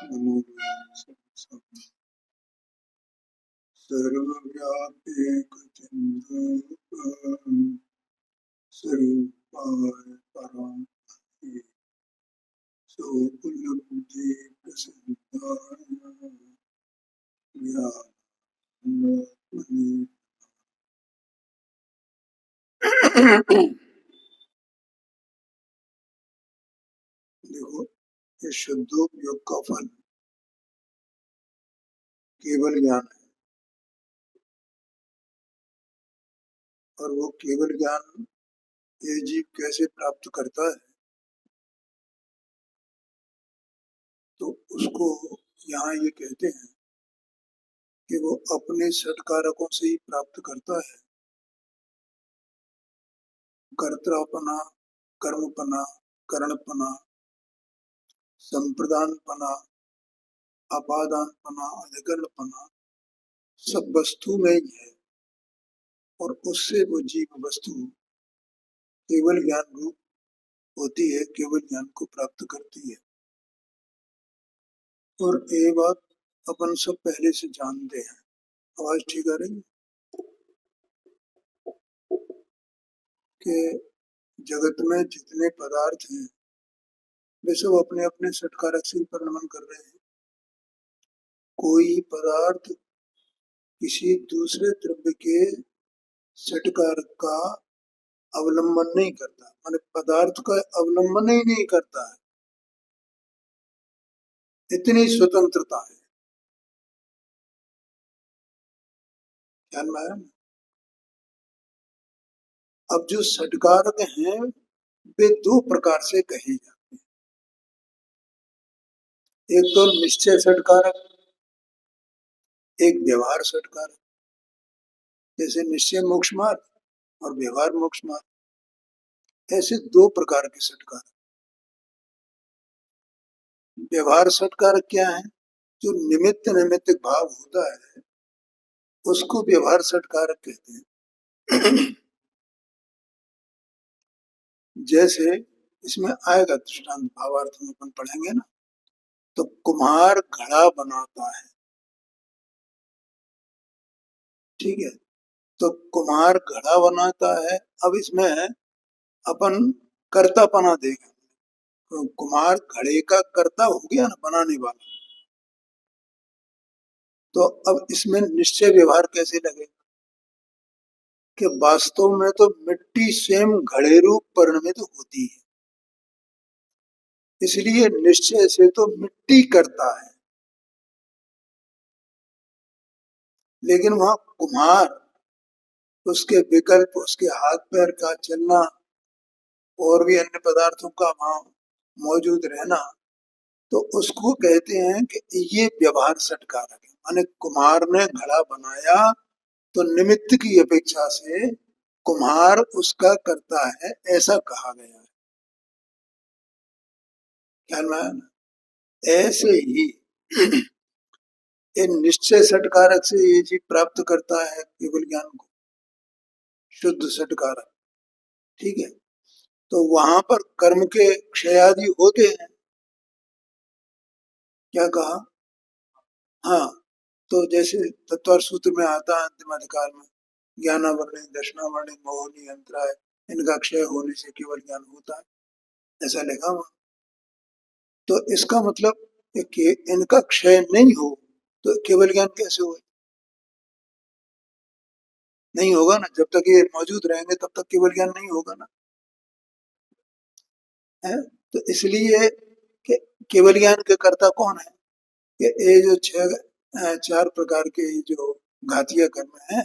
सर्वव्यापीकचिन्तारूपं स्वरूपाय परात्मने सोपलब्धिप्रसिद्धाय व्यात्मने। देखो, ये शुद्धोपयोग का फल केवल ज्ञान है, और वो केवल ज्ञान ये जीव कैसे प्राप्त करता है, तो उसको यहाँ ये कहते हैं कि वो अपने षटकारकों से ही प्राप्त करता है। कर्तापना, कर्मपना, करणपना, संप्रदानपना, अपादानपना, अधिकरणपना सब वस्तु में ही है, और उससे वो जीव वस्तु केवल ज्ञान रूप होती है, केवल ज्ञान को प्राप्त करती है। और ये बात अपन सब पहले से जानते हैं। आवाज ठीक आ रही है कि जगत में जितने पदार्थ हैं वे सब अपने अपने षटकारक से परिणमन कर रहे हैं। कोई पदार्थ किसी दूसरे द्रव्य के षटकारक का अवलंबन नहीं करता, माने पदार्थ का अवलंबन ही नहीं करता है, इतनी स्वतंत्रता है। ध्यान में आया? अब जो षटकारक हैं वे दो प्रकार से कहे जाते हैं। एक तो निश्चय षटकारक, एक व्यवहार षटकारक। जैसे निश्चय मोक्ष मार्ग और व्यवहार मोक्ष मार्ग, ऐसे दो प्रकार के षटकारक। व्यवहार षटकारक क्या है? जो निमित्त नैमित्तिक भाव होता है उसको व्यवहार षटकारक कहते हैं। जैसे इसमें आएगा दृष्टांत, भावार्थ में अपन पढ़ेंगे ना, तो कुम्हार घड़ा बनाता है, ठीक है, तो कुम्हार घड़ा बनाता है। अब इसमें अपन कर्तापना देगा, तो कुम्हार घड़े का कर्ता हो गया ना, बनाने वाला। तो अब इसमें निश्चय व्यवहार कैसे लगेगा कि वास्तव में तो मिट्टी स्वयं घड़े रूप परिणमित होती है, इसलिए निश्चय से तो मिट्टी करता है, लेकिन वहां कुम्हार, उसके विकल्प, उसके हाथ पैर का चलना और भी अन्य पदार्थों का वहां मौजूद रहना, तो उसको कहते हैं कि ये व्यवहार षटकारक है। माने कुम्हार ने घड़ा बनाया तो निमित्त की अपेक्षा से कुम्हार उसका करता है, ऐसा कहा गया है। ख्याल में आया ना? ऐसे ही ये निश्चय षटकारक से ये जीव प्राप्त करता है केवल ज्ञान को, शुद्ध षटकारक, ठीक है। तो वहां पर कर्म के क्षयादि होते हैं, क्या कहा? हाँ, तो जैसे तत्वार सूत्र में आता है अंतिम अधिकार में, ज्ञानावरणी दर्शनावरणी मोहनी अंतराय, इनका क्षय होने से केवल ज्ञान होता है, ऐसा लिखा हुआ। तो इसका मतलब कि इनका क्षय नहीं हो तो केवल ज्ञान कैसे हो? नहीं होगा ना, जब तक ये मौजूद रहेंगे तब तक केवल ज्ञान नहीं होगा ना, है? तो इसलिए कि केवल ज्ञान के कर्ता कौन है? ये जो चार प्रकार के जो घातीय कर्म है,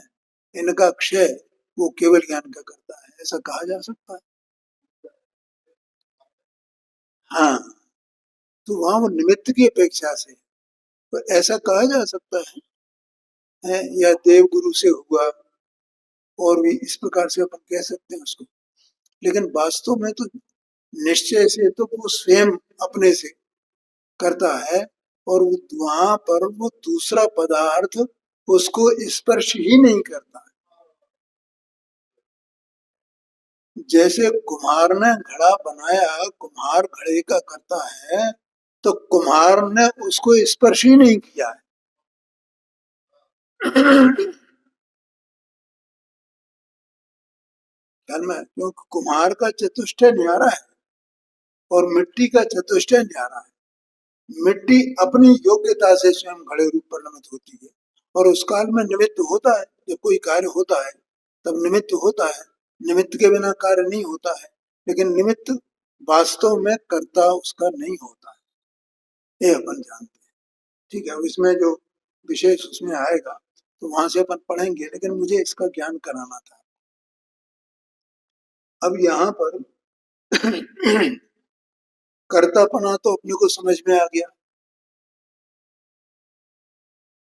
इनका क्षय वो केवल ज्ञान का करता है, ऐसा कहा जा सकता है। हाँ, तो वहां वो निमित्त की अपेक्षा से तो ऐसा कहा जा सकता है, या देव गुरु से हुआ, और भी इस प्रकार से अपन कह सकते हैं उसको। लेकिन वास्तव में तो निश्चय से तो वो स्वयं अपने से करता है, और वहां पर वो दूसरा पदार्थ उसको स्पर्श ही नहीं करता। जैसे कुम्हार ने घड़ा बनाया, कुम्हार घड़े का करता है, तो कुम्हार ने उसको स्पर्श ही नहीं किया है। ख्याल में, क्योंकि कुम्हार का चतुष्टय न्यारा है और मिट्टी का चतुष्टय न्यारा है। मिट्टी अपनी योग्यता से स्वयं घड़े रूप परिणमित होती है और उस काल में निमित्त होता है। जब कोई कार्य होता है तब निमित्त होता है, निमित्त के बिना कार्य नहीं होता है, लेकिन निमित्त वास्तव में कर्ता उसका नहीं होता है, ये अपन जानते हैं। ठीक है, इसमें जो विशेष उसमें आएगा तो वहां से अपन पढ़ेंगे, लेकिन मुझे इसका ज्ञान कराना था। अब यहाँ पर कर्तापना तो अपने को समझ में आ गया,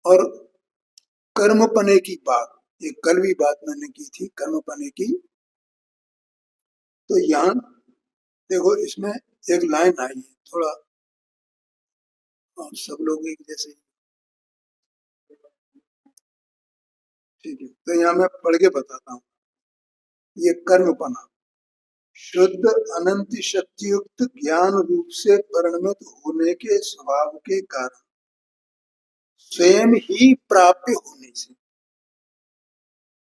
और कर्मपने की बात, ये कल भी बात मैंने की थी कर्मपने की। तो यहाँ देखो, इसमें एक लाइन आई है, थोड़ा सब लोग एक जैसे, ठीक है, तो यहाँ मैं पढ़ के बताता हूँ। ये कर्मपना शुद्ध अनंत शक्तियुक्त ज्ञान रूप से परिणमित होने के स्वभाव के कारण स्वयं ही प्राप्य होने से,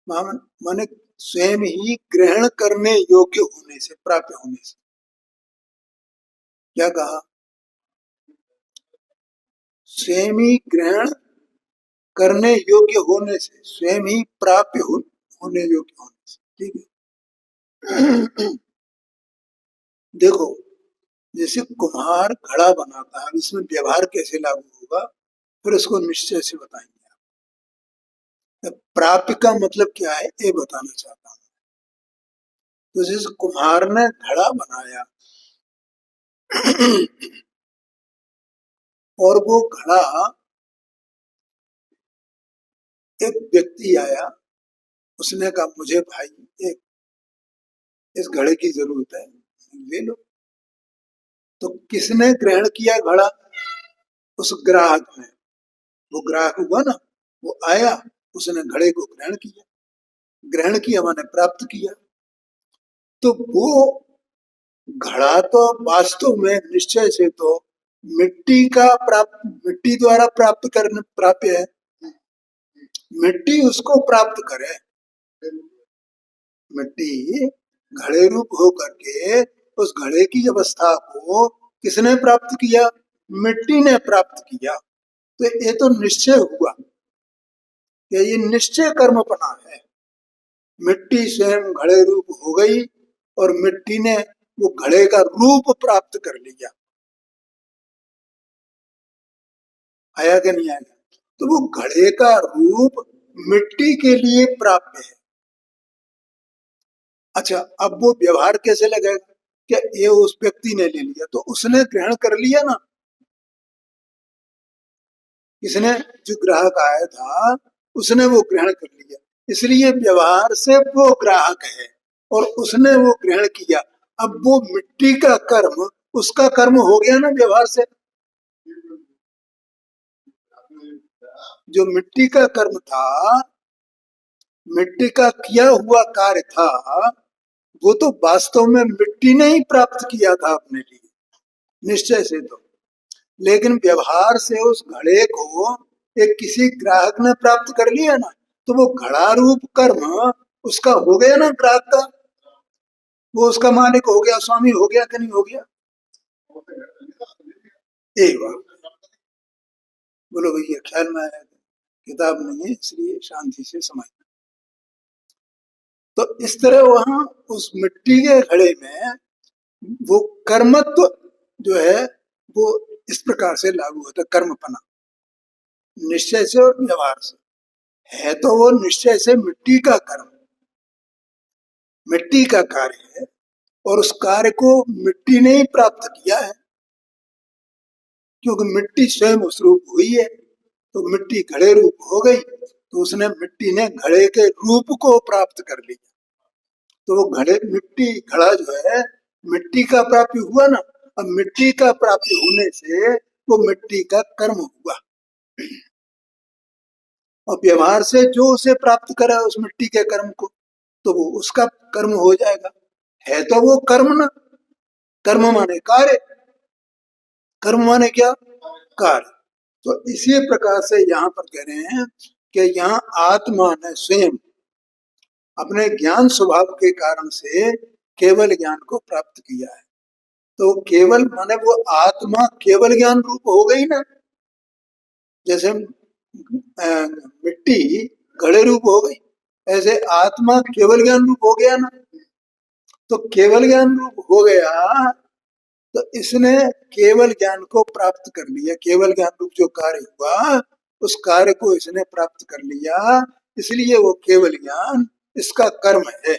माने स्वयं ही ग्रहण करने योग्य होने से, प्राप्य होने से। क्या कहा? स्वयं ही ग्रहण करने योग्य होने से, स्वयं ही प्राप्य होने योग्य होने से। ठीक है। देखो, जैसे कुम्हार घड़ा बनाता है, अब इसमें व्यवहार कैसे लागू होगा फिर उसको निश्चय से बताएंगे। प्राप्य का मतलब क्या है ये बताना चाहता हूँ। तो जैसे कुम्हार ने घड़ा बनाया और वो घड़ा, एक व्यक्ति आया, उसने कहा मुझे भाई एक इस घड़े की जरूरत है, ले लो। तो किसने ग्रहण किया घड़ा? उस ग्राहक ने। वो ग्राहक हुआ ना, वो आया, उसने घड़े को ग्रहण किया, ग्रहण किया माने प्राप्त किया। तो वो घड़ा तो वास्तव में निश्चय से तो मिट्टी का प्राप्त, मिट्टी द्वारा प्राप्त करने प्राप्य है। मिट्टी उसको प्राप्त करे, मिट्टी घड़े रूप होकर के उस घड़े की अवस्था को किसने प्राप्त किया? मिट्टी ने प्राप्त किया। तो ये तो निश्चय हुआ कि ये निश्चय कर्मपना है। मिट्टी स्वयं घड़े रूप हो गई और मिट्टी ने वो घड़े का रूप प्राप्त कर लिया। आया कि नहीं आया? तो वो घड़े का रूप मिट्टी के लिए प्राप्य है। अच्छा, अब वो व्यवहार कैसे लगेगा? क्या ये उस व्यक्ति ने ले लिया तो उसने ग्रहण कर लिया ना, किसने? जो ग्राहक आया था उसने वो ग्रहण कर लिया, इसलिए व्यवहार से वो ग्राहक है और उसने वो ग्रहण किया। अब वो मिट्टी का कर्म उसका कर्म हो गया ना व्यवहार से। जो मिट्टी का कर्म था, मिट्टी का किया हुआ कार्य था, वो तो वास्तव में मिट्टी ने ही प्राप्त किया था अपने लिए, निश्चय से तो। लेकिन व्यवहार से उस घड़े को एक किसी ग्राहक ने प्राप्त कर लिया ना, तो वो घड़ा रूप कर्म उसका हो गया ना, ग्राहक का। वो उसका मालिक हो गया, स्वामी हो गया कि नहीं हो गया? एक बात बोलो भैया, ख्याल में आया? किताब नहीं है इसलिए शांति से समझ। तो इस तरह वहां उस मिट्टी के घड़े में वो कर्मत्व जो है वो इस प्रकार से लागू होता है, कर्मपना निश्चय से और व्यवहार से है। तो वो निश्चय से मिट्टी का कर्म, मिट्टी का कार्य है और उस कार्य को मिट्टी ने ही प्राप्त किया है, क्योंकि मिट्टी स्वयं उस रूप हुई है। तो मिट्टी घड़े रूप हो गई तो उसने, मिट्टी ने घड़े के रूप को प्राप्त कर लिया। तो वो घड़े, मिट्टी घड़ा जो है मिट्टी का प्राप्ति हुआ ना। अब मिट्टी का प्राप्ति होने से वो मिट्टी का कर्म हुआ और व्यवहार से जो उसे प्राप्त करा उस मिट्टी के कर्म को, तो वो उसका कर्म हो जाएगा। है तो वो कर्म ना, कर्म माने कार्य, कर्म माने क्या? कार्य। तो इसी प्रकार से यहाँ पर कह रहे हैं कि यहाँ आत्मा ने स्वयं अपने ज्ञान स्वभाव के कारण से केवल ज्ञान को प्राप्त किया है। तो केवल माने वो आत्मा केवल ज्ञान रूप हो गई ना, जैसे मिट्टी घड़े रूप हो गई, ऐसे आत्मा केवल ज्ञान रूप हो गया ना। तो केवल ज्ञान रूप हो गया तो इसने केवल ज्ञान को प्राप्त कर लिया। केवल ज्ञान रूप जो कार्य हुआ उस कार्य को इसने प्राप्त कर लिया, इसलिए वो केवल ज्ञान इसका कर्म है।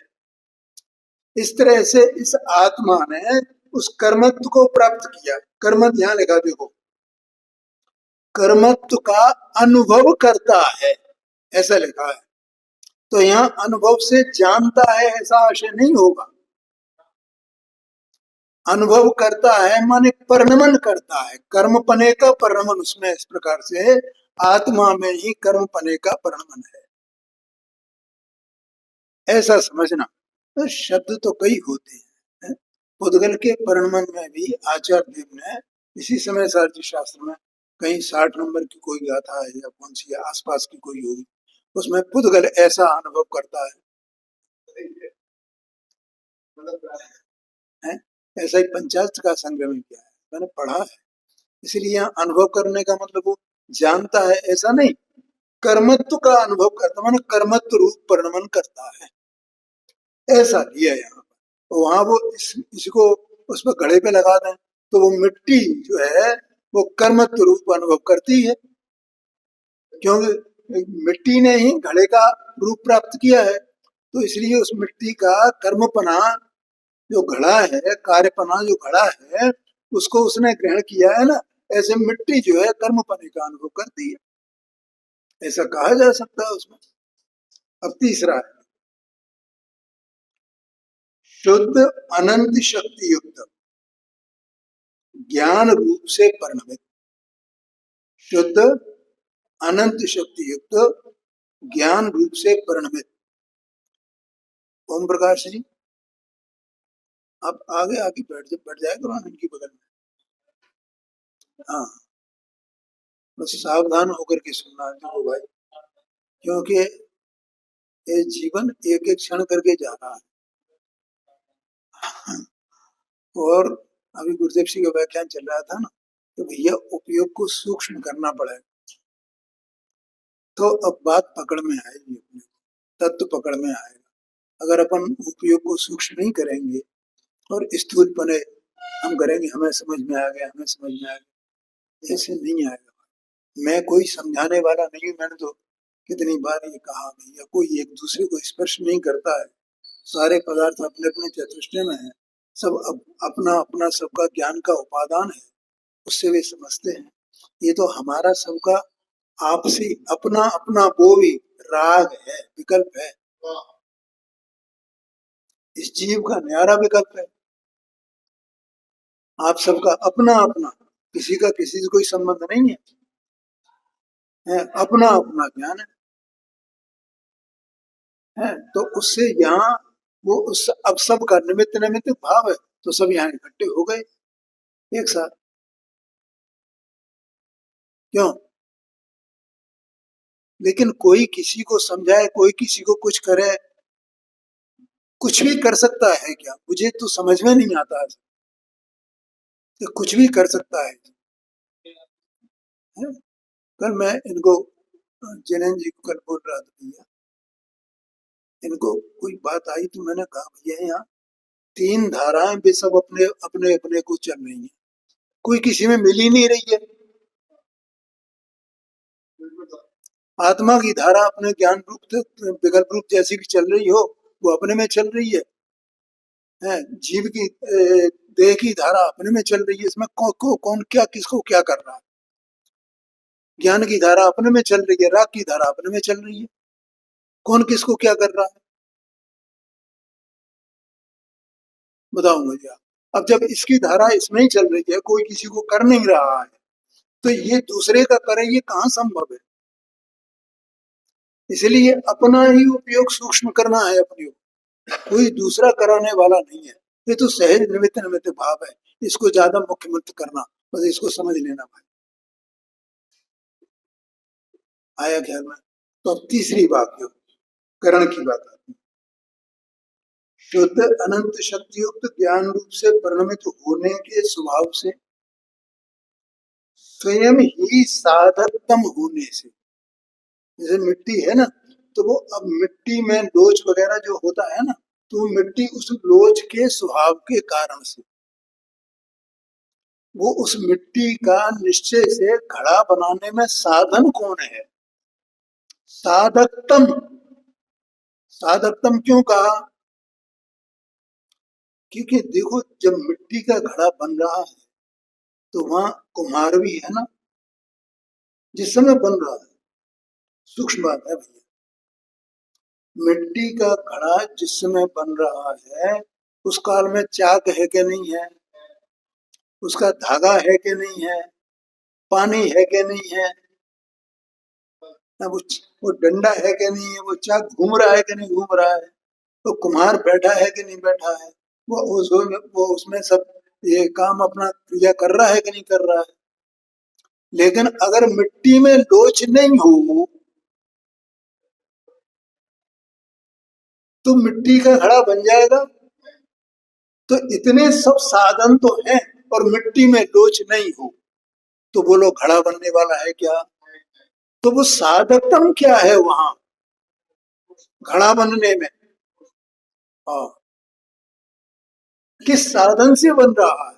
इस तरह से इस आत्मा ने उस कर्मत्व को प्राप्त किया। कर्मत्व यहाँ लिखा देखो, कर्मत्व का अनुभव करता है, ऐसा लिखा है। तो यहाँ अनुभव से जानता है ऐसा आशय नहीं होगा। अनुभव करता है माने परिणमन करता है, कर्म पने का परिणमन उसमें इस प्रकार से आत्मा में ही कर्म पने का परिणमन है, ऐसा समझना। तो शब्द तो कई होते हैं। पुद्गल के परिणमन में भी आचार्य देव ने इसी समय सारथी शास्त्र में कहीं 60 नंबर की कोई गाथा है या कौन सी आसपास की कोई होगी, उसमें पुद्गल ऐसा अनुभव करता है, ऐसा ही पंचाशत का संग्रह में किया है, मैंने पढ़ा है। इसलिए यहाँ अनुभव करने का मतलब वो जानता है ऐसा नहीं, कर्मत्व का अनुभव करता माने कर्मत्व रूप परिणमन करता है, ऐसा लिया यहाँ पर। तो वहां वो इसको उस पर घड़े पे लगा दें तो वो मिट्टी जो है वो कर्मत्व रूप अनुभव करती है, क्योंकि मिट्टी ने ही घड़े का रूप प्राप्त किया है। तो इसलिए उस मिट्टी का कर्मपना जो घड़ा है, कार्यपना जो घड़ा है, उसको उसने ग्रहण किया है ना। ऐसे मिट्टी जो है कर्मपने का अनुभव करती है, ऐसा कहा जा सकता है उसमें। अब तीसरा है शुद्ध अनंत शक्ति युक्त ज्ञान रूप से परिणमित। शुद्ध अनंत शक्ति युक्त ज्ञान रूप से परिणमित। ओम प्रकाश जी आप आगे आगे बैठ जाए करो इनकी बगल में। हाँ बस सावधान होकर के सुनना है भाई, क्योंकि ये जीवन एक एक क्षण करके जा रहा है। और अभी गुरुदेव सिंह का व्याख्यान चल रहा था ना, तो भैया उपयोग को सूक्ष्म करना पड़ेगा, तो अब बात पकड़ में आएगी, अपने तत्व पकड़ में आएगा। अगर अपन उपयोग को सूक्ष्म नहीं करेंगे और स्थूल पने हम करेंगे, हमें समझ में आ गया, हमें समझ में आ गया, ऐसे नहीं आएगा। मैं कोई समझाने वाला नहीं, मैंने तो कितनी बार ये कहा भैया, कोई एक दूसरे को स्पर्श नहीं करता है, सारे पदार्थ अपने अपने चतुष्टय में है, सब अपना अपना सबका ज्ञान का उपादान है, उससे वे समझते हैं। ये तो हमारा सबका आपसी अपना अपना वो भी राग है, विकल्प है, इस जीव का न्यारा विकल्प है। आप सबका अपना अपना, किसी का किसी से कोई संबंध नहीं है, अपना अपना ज्ञान है। तो उससे यहाँ वो उस अब सब का निमित्त निमित्त भाव है, तो सब यहाँ इकट्ठे हो गए एक साथ। क्यों? लेकिन कोई किसी को समझाए, कोई किसी को कुछ करे, कुछ भी कर सकता है क्या? मुझे तो समझ में नहीं आता है कि कुछ भी कर सकता है। कल मैं इनको जैनन जी को कल बोल रहा था, भैया इनको कोई बात आई तो मैंने कहा भैया यहाँ 3 धाराएं भी सब अपने अपने अपने को चल रही हैं, कोई किसी में मिल ही नहीं रही है। आत्मा की धारा अपने ज्ञान रूप विकल्प रूप जैसी भी चल रही हो, वो अपने में चल रही है। जीव की देह की धारा अपने में चल रही है, इसमें कौन क्या किसको क्या कर रहा है। ज्ञान की धारा अपने में चल रही है, राग की धारा अपने में चल रही है, कौन किसको क्या कर रहा है बताओ मुझे आप। अब जब इसकी धारा इसमें ही चल रही है, कोई किसी को कर नहीं रहा है, तो ये दूसरे का करे, ये कहाँ संभव है। इसलिए अपना ही उपयोग सूक्ष्म करना है अपने को, कोई दूसरा कराने वाला नहीं है। ये तो सहज निमित्त निमित्त भाव है, इसको ज्यादा मुख्य मत करना, बस इसको समझ लेना भाई, आया ख्याल में। तो अब तीसरी बात जो करण की बात आती है, शुद्ध अनंत शक्ति युक्त ज्ञान रूप से परिणमित होने के स्वभाव से स्वयं ही साधकतम होने से, जैसे मिट्टी है ना, तो वो अब मिट्टी में लोच वगैरह जो होता है ना, तो मिट्टी उस लोच के स्वभाव के कारण से, वो उस मिट्टी का निश्चय से घड़ा बनाने में साधन कौन है? साधकतम। साधकतम क्यों कहा? क्योंकि देखो जब मिट्टी का घड़ा बन रहा है तो वहां कुम्हार भी है ना, जिस समय बन रहा है, सूक्ष्म बात है भैया। मिट्टी का घड़ा जिस समय बन रहा है उस काल में चाक है कि नहीं है, उसका धागा है कि नहीं है, पानी है कि नहीं है, वो डंडा है कि नहीं है, वो चाक घूम रहा है कि नहीं घूम रहा है, वो कुम्हार बैठा है कि नहीं बैठा है, वो उसमें सब ये काम अपना क्रिया कर रहा है कि नहीं कर रहा है। लेकिन अगर मिट्टी में लोच नहीं हो तो मिट्टी का घड़ा बन जाएगा। तो इतने सब साधन तो हैं और मिट्टी में लोच नहीं हो, तो बोलो घड़ा बनने वाला है क्या? तो वो साधकतम क्या है वहां घड़ा बनने में? हाँ, किस साधन से बन रहा है?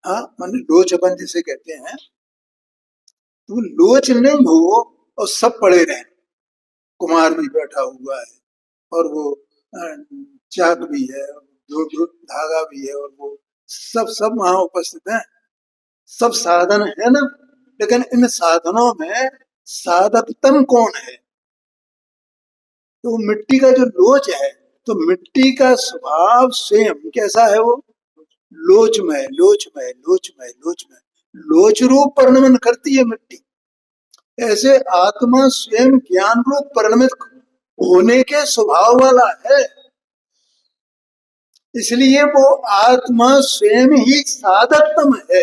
हाँ, माने लोच अपन जिसे कहते हैं, तो लोच नहीं हो और सब पड़े रहे, कुमार भी बैठा हुआ है और वो चाक भी है, धागा भी है, और वो सब सब वहां उपस्थित है, सब साधन है ना, लेकिन इन साधनों में साधकतम कौन है? तो मिट्टी का जो लोच है, तो मिट्टी का स्वभाव स्वयं कैसा है? वो लोचमय लोचमय लोचमय लोचमय, लोच रूप परिणमन करती है मिट्टी। ऐसे आत्मा स्वयं ज्ञान रूप परिणमित होने के स्वभाव वाला है, इसलिए वो आत्मा स्वयं ही साधकतम है।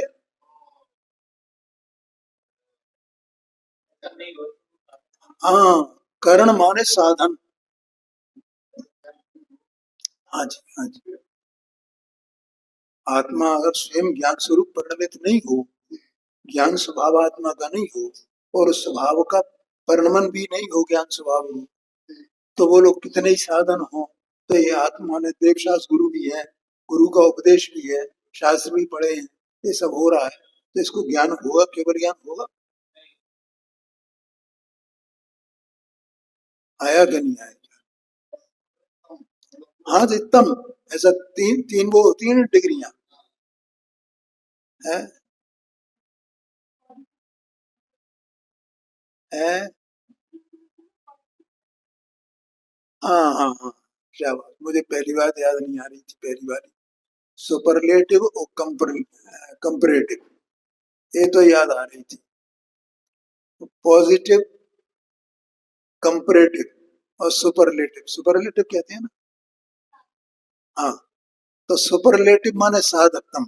हाँ, करण माने साधन। हाँ जी, हाँ जी। आत्मा अगर स्वयं ज्ञान स्वरूप परिणमित नहीं हो, ज्ञान स्वभाव आत्मा का नहीं हो, और उस स्वभाव का परिणमन भी नहीं हो ज्ञान स्वभाव में, तो वो लोग कितने ही साधन हो, तो ये आत्मा ने देव शास्त्र गुरु भी है, गुरु का उपदेश भी है, शास्त्र भी पढ़े हैं, ये सब हो रहा है, तो इसको ज्ञान होगा, केवल ज्ञान होगा? आया कि नहीं आया? हाँ जी, तम, ऐसा तीन तीन वो होती है ना डिग्रियां, है है। हाँ हाँ हाँ, क्या बात, मुझे पहली बात याद नहीं आ रही थी, पहली बार। सुपरलेटिव और कंपरेटिव, ये तो याद आ रही थी। पॉजिटिव, कंपरेटिव और सुपरलेटिव, सुपरलेटिव कहते हैं ना। हाँ, तो सुपरलेटिव माने साधकतम,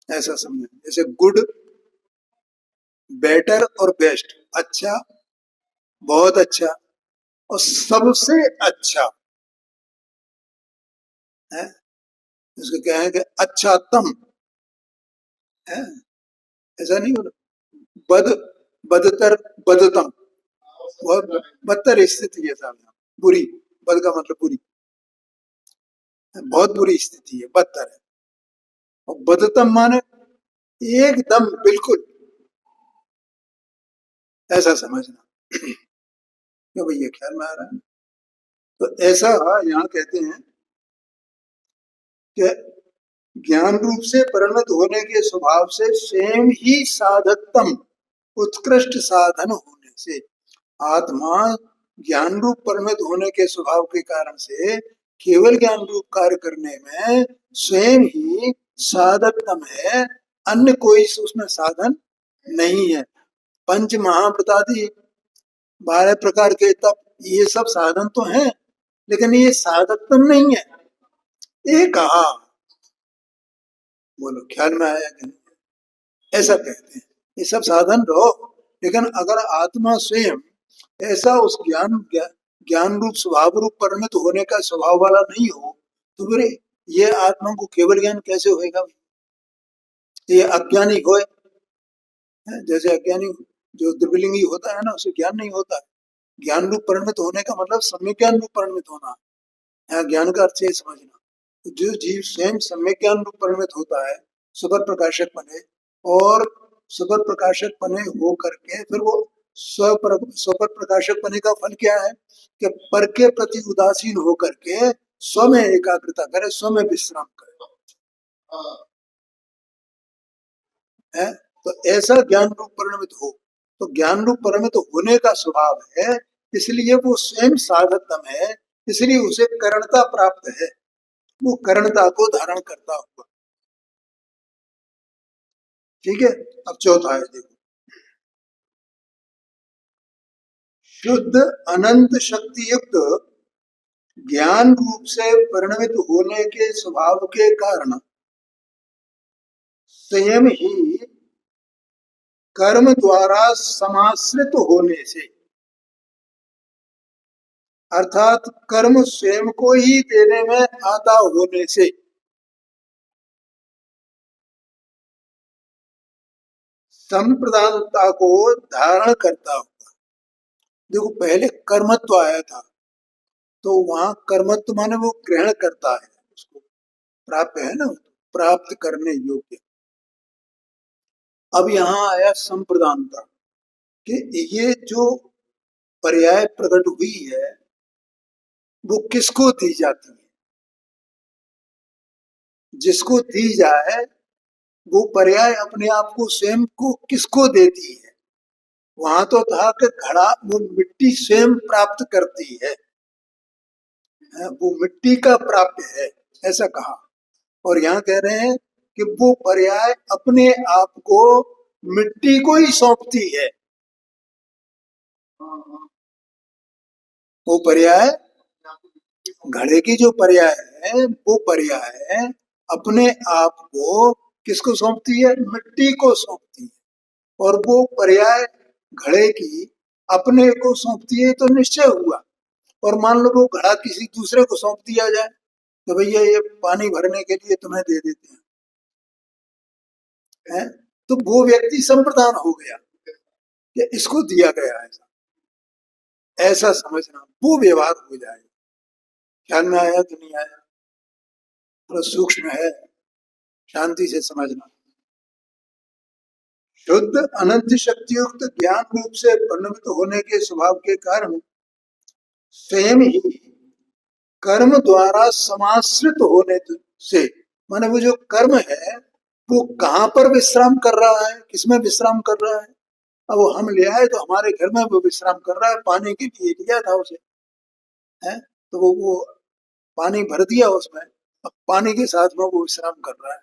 ऐसा समझे, जैसे गुड, बेटर और बेस्ट, अच्छा, बहुत अच्छा और सबसे अच्छा है। इसको क्या है कि अच्छा तम है, ऐसा नहीं बोला। बद, बदतर, बदतम, बहुत बदतर स्थिति है साहब यहाँ, बुरी, बद का मतलब बुरी, बहुत बुरी स्थिति है, बदतर है। और बदतम माने एकदम बिल्कुल, ऐसा समझना। क्यों भैया, ख्याल में आ रहा है? तो ऐसा यहाँ कहते हैं कि ज्ञान रूप से परिणत होने के स्वभाव से स्वयं ही साधकतम, उत्कृष्ट साधन होने से, आत्मा ज्ञान रूप परिणत होने के स्वभाव के कारण से केवल ज्ञान रूप कार्य करने में स्वयं ही साधकतम है, अन्य कोई उसमें साधन नहीं है। पंच महाव्रतादि 12 प्रकार के तप, ये सब साधन तो हैं, लेकिन ये साधकत्म नहीं है, ये कहा। बोलो ख्याल में आया कि नहीं? ऐसा कहते हैं ये सब साधन रहो, लेकिन अगर आत्मा स्वयं ऐसा उस ज्ञान रूप स्वभाव रूप परिणत होने का स्वभाव वाला नहीं हो, तो फिर ये आत्मा को केवल ज्ञान कैसे होएगा? ये अज्ञानी होए, जैसे अज्ञानी जो द्रविलिंगी होता है ना, उसे ज्ञान नहीं होता है। ज्ञान रूप परिणत होने का मतलब सम्यक ज्ञान रूप परिणत होना, यहाँ ज्ञान का अर्थ है समझना। तो जो जीव स्वयं सम्यक ज्ञान रूप परिणत होता है, सुपर प्रकाशक बने, और सुपर प्रकाशक बने हो करके फिर वो सुपर प्रकाशक बने का फल क्या है कि पर के प्रति उदासीन हो करके स्व में एकाग्रता करे, स्व में विश्राम करे, है? तो ऐसा ज्ञान रूप परिणमित हो, तो ज्ञान रूप परिणमित होने का स्वभाव है, इसलिए वो स्वयं साधकतम है, इसलिए उसे करणता प्राप्त है, वो करणता को धारण करता हुआ। ठीक है, अब चौथा है, देखो, शुद्ध अनंत शक्ति युक्त ज्ञान रूप से परिणमित होने के स्वभाव के कारण स्वयं ही कर्म द्वारा समाश्रित होने से, अर्थात कर्म स्वयं को ही देने में आता होने से, संप्रदानता को धारण करता हुआ। देखो पहले कर्मत्व आया था, तो वहां कर्मत्व माने वो ग्रहण करता है, उसको प्राप्त है ना, प्राप्त करने योग्य। अब यहाँ आया संप्रदानता, कि ये जो पर्याय प्रकट हुई है वो किसको दी जाती है? जिसको दी जाए वो पर्याय अपने आप को स्वयं को किसको देती है? वहां तो था कि घड़ा वो मिट्टी स्वयं प्राप्त करती है, वो मिट्टी का प्राप्य है, ऐसा कहा। और यहाँ कह रहे हैं कि वो पर्याय अपने आप को मिट्टी को ही सौंपती है। वो पर्याय घड़े की जो पर्याय है, वो पर्याय अपने आप को किसको सौंपती है? मिट्टी को सौंपती है। और वो पर्याय घड़े की अपने को सौंपती है तो निश्चय हुआ। और मान लो वो घड़ा किसी दूसरे को सौंप दिया जाए, तो भैया ये पानी भरने के लिए तुम्हें दे देते हैं, तो वो व्यक्ति संप्रदान हो गया, कि इसको दिया गया है, ऐसा समझना, वो व्यवहार हो जाए। ख्याल में आया कि नहीं आया? थोड़ा सूक्ष्म है, शांति से समझना। शुद्ध अनंत शक्तियुक्त ज्ञान रूप से परिणमित होने के स्वभाव के कारण स्वयं ही कर्म द्वारा समाश्रित होने से, माने वो जो कर्म है वो कहाँ पर विश्राम कर रहा है, किसमें विश्राम कर रहा है? अब वो हम ले आए तो हमारे घर में वो विश्राम कर रहा है, पानी के लिए लिया था उसे, है? तो वो पानी भर दिया उसमें, अब पानी के साथ में वो विश्राम कर रहा है।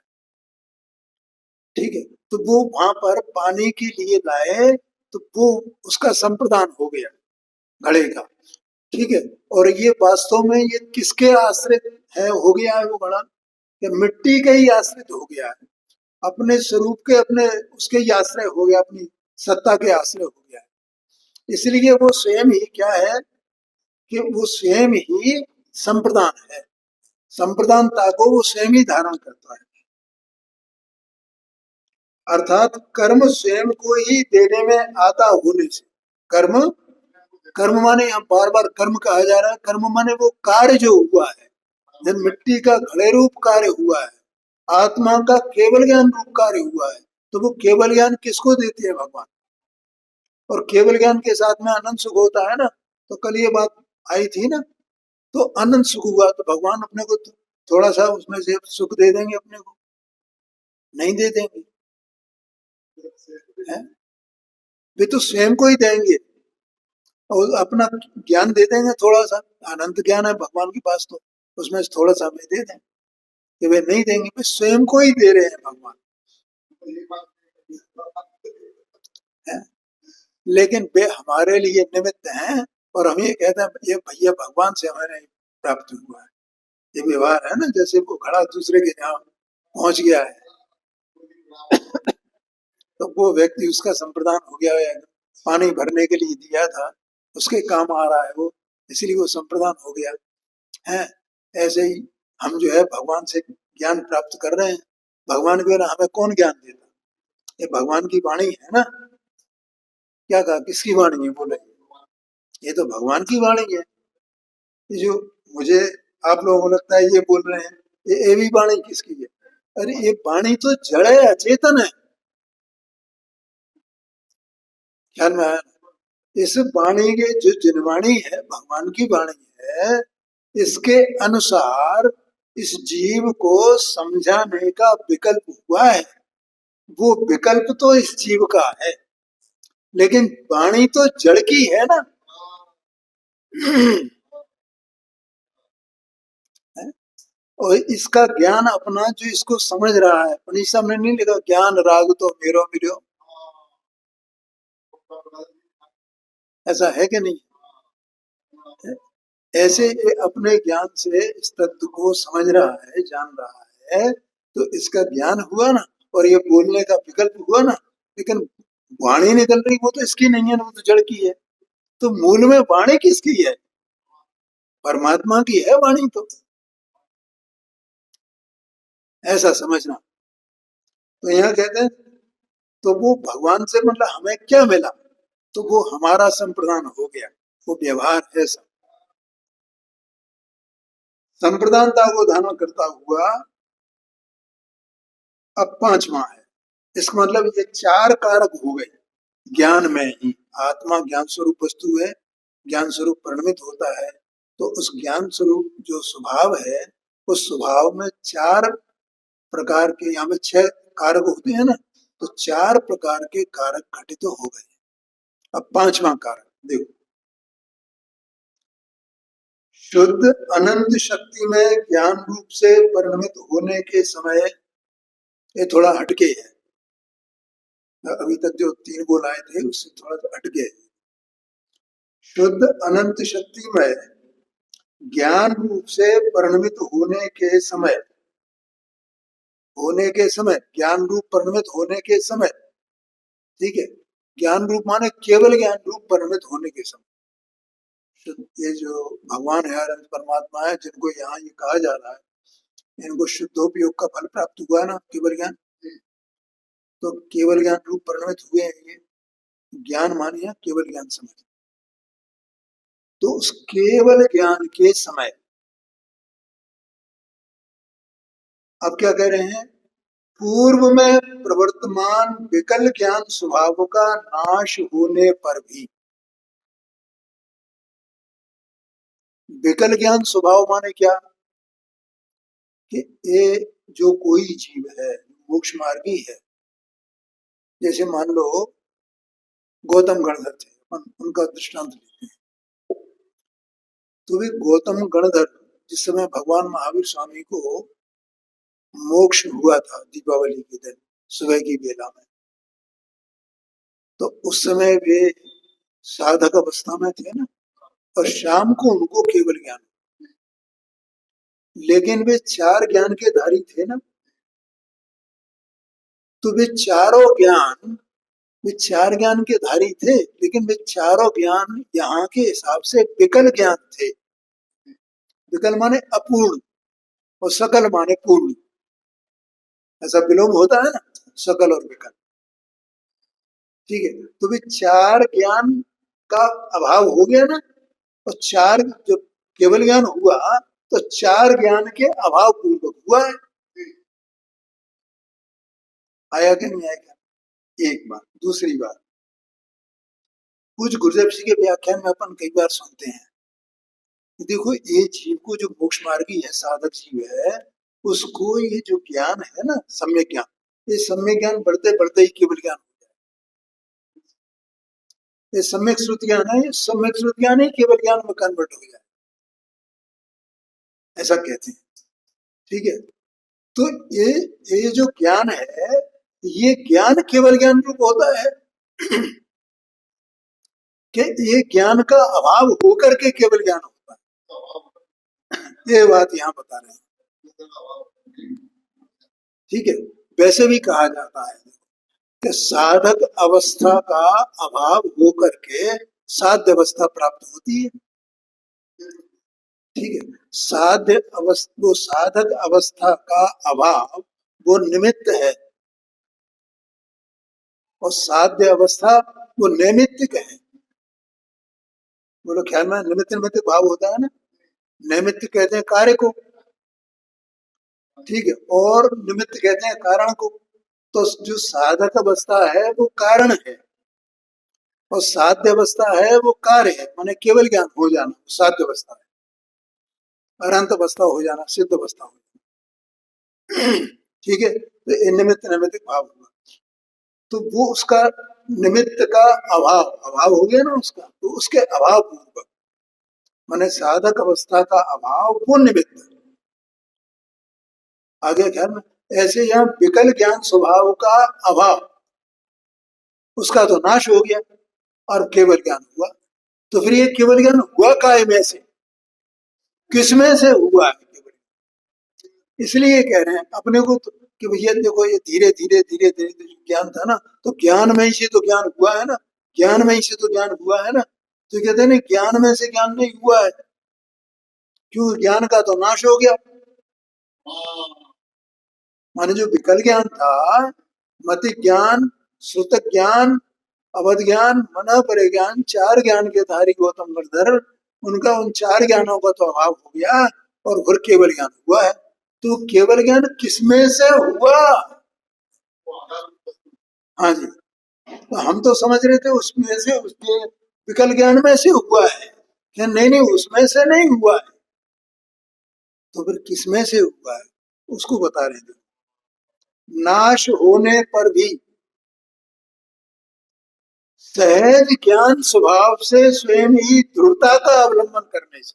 ठीक है, तो वो वहां पर पानी के लिए लाए, तो वो उसका संप्रदान हो गया घड़े का। ठीक है, और ये वास्तव में ये किसके आश्रित है हो गया है वो घड़ा? कि मिट्टी के ही आश्रित हो गया है, अपने स्वरूप के, अपने उसके ही आश्रय हो गया, अपनी सत्ता के आश्रय हो गया है। इसलिए वो स्वयं ही क्या है कि वो स्वयं ही संप्रदान है, संप्रदानता को वो स्वयं ही धारण करता है। अर्थात कर्म स्वयं को ही देने में आता होने से, कर्म, कर्म माने यहाँ बार बार कर्म कहा जा रहा है, कर्म माने वो कार्य जो हुआ है, जब मिट्टी का घड़े रूप कार्य हुआ है, आत्मा का केवल ज्ञान रूप कार्य हुआ है, तो वो केवल ज्ञान किसको देती है? भगवान। और केवल ज्ञान के साथ में अनंत सुख होता है ना, तो कल ये बात आई थी ना, तो अनंत सुख हुआ तो भगवान अपने को थोड़ा सा उसमें से सुख दे देंगे अपने को? नहीं दे देंगे, है? वे तो स्वयं को ही देंगे और अपना ज्ञान दे देंगे, थोड़ा सा अनंत ज्ञान है भगवान के पास, तो उसमें से थोड़ा सा हमें दे दें, कि वे नहीं देंगे, वे स्वयं को ही दे रहे हैं भगवान, है? लेकिन वे हमारे लिए निमित्त हैं, और हम ये कहते हैं ये भैया भगवान से हमें प्राप्त हुआ है। ये व्यवहार है ना, जैसे वो घड़ा दूसरे के यहाँ पहुंच गया है तो वो व्यक्ति उसका संप्रदान हो गया है, पानी भरने के लिए दिया था, उसके काम आ रहा है वो, इसलिए वो संप्रदान हो गया है। ऐसे ही हम जो है भगवान से ज्ञान प्राप्त कर रहे हैं, भगवान के बिना हमें कौन ज्ञान देता? ये भगवान की वाणी है ना। क्या कहा, किसकी वाणी है बोले? ये तो भगवान की वाणी है। ये जो मुझे आप लोगों को लगता है ये बोल रहे हैं, ये भी वाणी किसकी है? अरे ये वाणी तो जड़ है, अचेतन है। ख्याल में आया? इस वाणी के जो जिनवाणी है, भगवान की वाणी है, इसके अनुसार इस जीव को समझाने का विकल्प हुआ है। वो विकल्प तो इस जीव का है, लेकिन वाणी तो जड़ की है ना। और इसका ज्ञान अपना जो इसको समझ रहा है, मनीषा में नहीं लिखा ज्ञान राग तो मेरो मिलो, ऐसा है कि नहीं? ऐसे ये अपने ज्ञान से इस तत्व को समझ रहा है, जान रहा है, तो इसका ज्ञान हुआ ना, और ये बोलने का विकल्प हुआ ना। लेकिन वाणी निकल रही वो तो इसकी नहीं है ना, वो तो जड़ की है। तो मूल में वाणी किसकी है? परमात्मा की है वाणी तो। ऐसा समझना। तो यहाँ कहते हैं, तो वो भगवान से मतलब हमें क्या मिला? तो वो हमारा संप्रदान हो गया, वो व्यवहार है सब। संप्रदानता को धारण करता हुआ अब पांचवा है। इसका मतलब ये चार कारक हो गए ज्ञान में ही। आत्मा ज्ञान स्वरूप वस्तु है, ज्ञान स्वरूप परिणमित होता है, तो उस ज्ञान स्वरूप जो स्वभाव है, उस स्वभाव में चार प्रकार के, यहाँ पे छह कारक होते हैं ना, तो चार प्रकार के कारक घटित तो हो गए। अब पांचवा कारक देखो, शुद्ध अनंत शक्ति में ज्ञान रूप से परिणमित होने के समय, ये थोड़ा हटके है, अभी तक जो तीन बोल आए थे उससे थोड़ा सा हटके है। शुद्ध अनंत शक्ति में ज्ञान रूप से परिणमित होने के समय, होने के समय, ज्ञान रूप परिणमित होने के समय, ठीक है, ज्ञान रूप माने केवल ज्ञान रूप परिणमित होने के समय। ये जो भगवान है, अनंत परमात्मा है, जिनको यहाँ ये कहा जा रहा है, इनको शुद्धोपयोग का फल प्राप्त हुआ ना, केवल ज्ञान। तो केवल ज्ञान रूप परिणमित हुए हैं ये। ज्ञान मानिए केवल ज्ञान समझ। तो उस केवल ज्ञान के समय अब क्या कह रहे हैं? पूर्व में प्रवर्तमान विकल ज्ञान स्वभाव का नाश होने पर भी, विकल ज्ञान स्वभाव माने क्या? कि ये जो कोई जीव है, मोक्ष मार्गी है, जैसे मान लो गौतम गणधर थे, उनका दृष्टांत लेते हैं। तो वे गौतम गणधर, जिस समय भगवान महावीर स्वामी को मोक्ष हुआ था दीपावली के दिन सुबह की बेला में, तो उस समय वे साधक अवस्था में थे ना, और शाम को उनको केवल ज्ञान, लेकिन वे चार ज्ञान के धारी थे ना। तो वे चारों ज्ञान, वे चार ज्ञान के धारी थे, लेकिन वे चारों ज्ञान यहाँ के हिसाब से विकल ज्ञान थे। विकल माने अपूर्ण, और सकल माने पूर्ण। ऐसा विलोम होता है ना, सकल और विकल, ठीक है। तो वे चार ज्ञान का अभाव हो गया ना, और चार जब केवल ज्ञान हुआ, तो चार ज्ञान के अभाव पूर्वक हुआ है। आया कि नहीं आया? एक बात। दूसरी बात, कुछ गुरुदेव जी के व्याख्यान में अपन कई बार सुनते हैं, देखो ये जीव को जो मोक्ष मार्गी है, साधक जीव है, उसको ये जो ज्ञान है ना, सम्यक ज्ञान, ये सम्यक ज्ञान बढ़ते बढ़ते ही केवल ज्ञान हो जाए। ये सम्यक श्रुत ज्ञान है, ये सम्यक श्रुत ज्ञान ही केवल ज्ञान में कन्वर्ट हो जाए, ऐसा कहते हैं, ठीक है। तो ये जो ज्ञान है, ये ज्ञान केवल ज्ञान रूप होता है कि ये ज्ञान का अभाव होकर के केवल ज्ञान होता है। ये बात यहाँ बता रहे हैं। ठीक है, वैसे भी कहा जाता है कि साधक अवस्था का अभाव होकर के साध्य अवस्था प्राप्त होती है। ठीक है, वो साधक अवस्था का अभाव वो निमित्त है, और साध्य अवस्था वो नैमित्तिक है। बोलो ख्याल में, निमित्त निमित्त भाव होता है ना, नैमित्तिक कहते हैं कार्य को, ठीक है, और निमित्त कहते हैं कारण को। तो जो साधक अवस्था है वो कारण है, और साध्य अवस्था है वो कार्य है, माने केवल ज्ञान हो जाना साध्य अवस्था है, अनंत अवस्था हो जाना सिद्ध अवस्था हो जाना। ठीक है, तो ये निमित्त निमित्त भाव हुआ, तो वो उसका निमित्त का अभाव, अभाव हो गया ना उसका, तो उसके अभाव पूर्वक माने साधक अवस्था का अभाव वो निमित्त। आगे ख्याल में, ऐसे यहाँ विकल ज्ञान स्वभाव का अभाव, उसका तो नाश हो गया और केवल ज्ञान हुआ। तो फिर ये केवल ज्ञान हुआ काय में से, किसमें से हुआ है केवल? इसलिए कह रहे हैं अपने को तो, कि भैया देखो ये धीरे धीरे धीरे धीरे ज्ञान था ना, तो ज्ञान में ही से तो ज्ञान हुआ है ना, ज्ञान में ही से तो ज्ञान हुआ है ना। तो कहते हैं ज्ञान में से ज्ञान नहीं हुआ है, क्यों? ज्ञान का तो नाश हो गया। माने जो विकल ज्ञान था, मति ज्ञान, श्रुत ज्ञान, अवध ज्ञान, मन पर ज्ञान, चार ज्ञान के धारी गौतम गिरधर, उनका उन चार ज्ञानों का तो अभाव हो गया और फिर केवल ज्ञान हुआ है। तो केवल ज्ञान किसमें से हुआ? हाँ जी, तो हम तो समझ रहे थे उसमें से, उसके विकल ज्ञान में से हुआ है, क्या? नहीं नहीं, उसमें से नहीं हुआ है। तो फिर किसमें से हुआ है उसको बता रहे थे। नाश होने पर भी सहज ज्ञान स्वभाव से स्वयं ही दृढ़ता का अवलंबन करने से,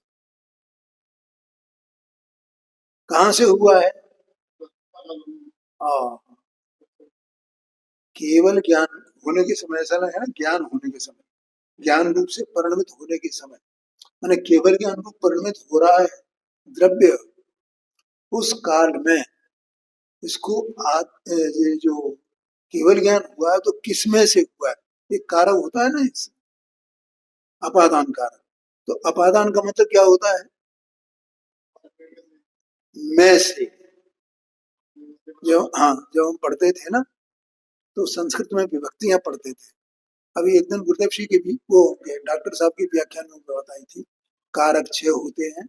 कहां से हुआ है? हाँ, केवल ज्ञान होने के समय, ऐसा है ना, ज्ञान होने के समय, ज्ञान रूप से परिणमित होने के समय, माने केवल ज्ञान रूप परिणमित हो रहा है द्रव्य, उस काल में इसको ये जो केवल ज्ञान हुआ है तो किसमें से हुआ है? एक कारक होता है ना, अपादान कारक। तो अपादान का मतलब क्या होता है? मैं से। जब हम पढ़ते थे ना, तो संस्कृत में विभक्तियां पढ़ते थे। अभी एक दिन गुरुदेव जी की भी वो डॉक्टर साहब की व्याख्यान में बताई थी, कारक 6 होते हैं